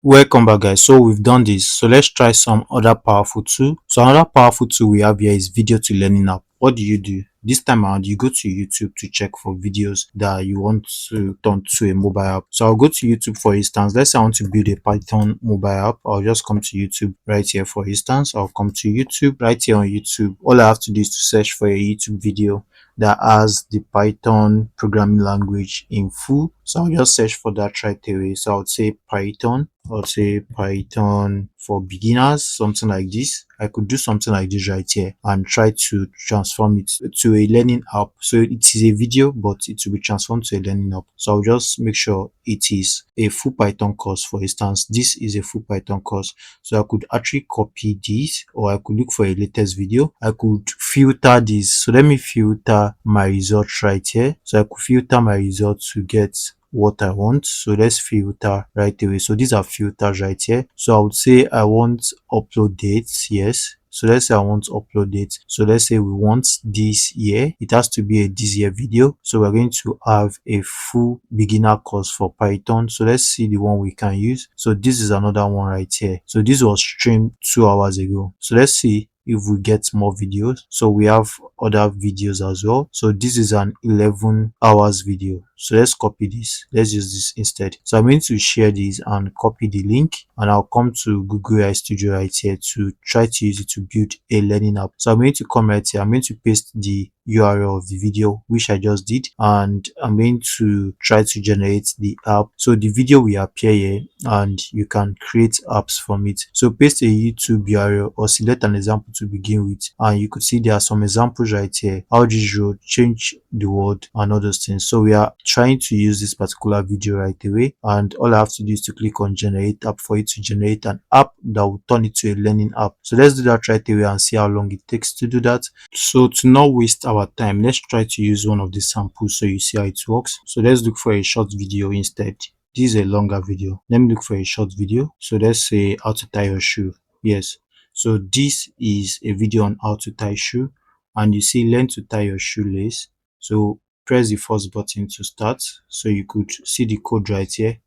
Welcome back, guys. So we've done this, so let's try some other powerful tool. So another powerful tool we have here is video to learning app. What do? This time around, you go to YouTube to check for videos that you want to turn to a mobile app. So I'll go to YouTube. For instance, let's say I want to build a Python mobile app. I'll just come to YouTube right here. For instance, I'll come to YouTube right here. On YouTube, all I have to do is to search for a YouTube video that has the Python programming language in full. So I'll just search for that right away. So I'll say Python. I'll say Python for beginners, something like this. I could do something like this right here and try to transform it to a learning app. So it is a video, but it will be transformed to a learning app. So I'll just make sure it is a full Python course. For instance, this is a full Python course. So I could actually copy this, or I could look for a latest video. I could filter this. So let me filter my results right here. So I could filter my results to get what I want. So let's filter right away. So these are filters right here. So I would say I want upload dates. Yes. So let's say I want to upload date. So let's say we want this year. It has to be a this year video. So we're going to have a full beginner course for Python. So let's see the one we can use. So this is another one right here. So this was streamed 2 hours ago. So let's see if we get more videos. So we have other videos as well. So this is an 11 hours video. So let's copy this. Let's use this instead. So I'm going to share this and copy the link, and I'll come to Google AI Studio right here to try to use it to build a learning app. So I'm going to come right here. I'm going to paste the URL of the video, which I just did, and I'm going to try to generate the app. So the video will appear here and you can create apps from it. So paste a YouTube URL or select an example to begin with, and you could see there are some examples right here. How this road change the world and all those things. So we are trying to use this particular video right away, and all I have to do is to click on generate app for it to generate an app that will turn it to a learning app. So let's do that right away and see how long it takes to do that. So to not waste our time, let's try to use one of the samples so you see how it works. So let's look for a short video instead. This is a longer video. Let me look for a short video. So let's say how to tie your shoe. Yes. So this is a video on how to tie shoe, and you see learn to tie your shoelace. So press the first button to start. So you could see the code right here,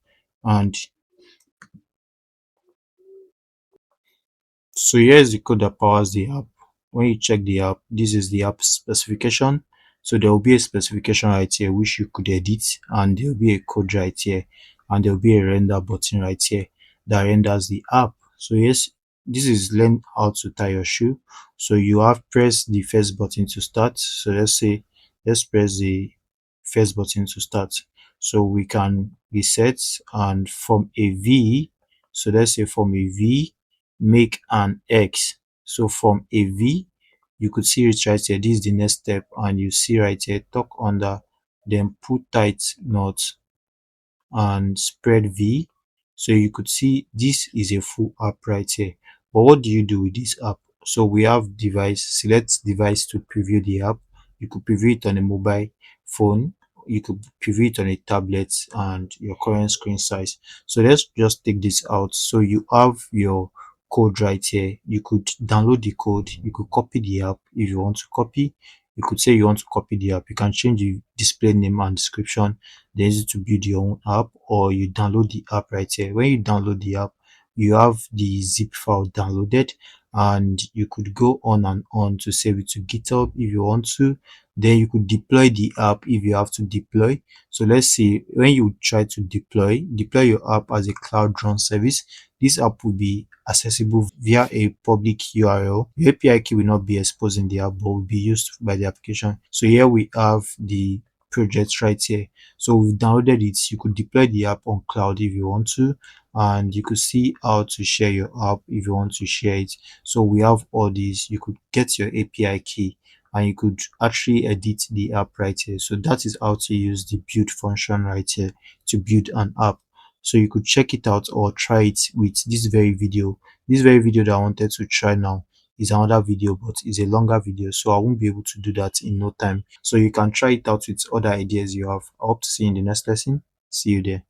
and so here's the code that powers the app. When you check the app, this is the app specification. So there will be a specification right here which you could edit, and there will be a code right here, and there will be a render button right here that renders the app. So yes, this is learn how to tie your shoe. So you have pressed the first button to start. So let's press the first button to start. So we can reset and form a V. So let's say form a V, make an X. So from a V, you could see it right here. This is the next step, and you see right here, tuck under, then put tight knot and spread V. So you could see this is a full app right here. But what do you do with this app? So we have device, select device to preview the app. You could preview it on a mobile phone, you could preview it on a tablet and your current screen size. So let's just take this out. So you have your code right here. You could download the code, you could copy the app if you want to copy. You could say you want to copy the app, you can change the display name and description, then use it to build your own app, or you download the app right here. When you download the app, you have the zip file downloaded, and you could go on and on to save it to GitHub if you want to. Then you could deploy the app if you have to deploy. So let's see, when you try to deploy your app as a cloud run service, this app will be accessible via a public URL. Your API key will not be exposed in the app, but will be used by the application. So here we have the project right here. So we've downloaded it. You could deploy the app on cloud if you want to, and you could see how to share your app if you want to share it. So we have all these. You could get your API key, and you could actually edit the app right here. So that is how to use the build function right here to build an app. So you could check it out or try it with this very video. This very video that I wanted to try now is another video, but it's a longer video, so I won't be able to do that in no time. So you can try it out with other ideas you have. I hope to see you in the next lesson. See you there.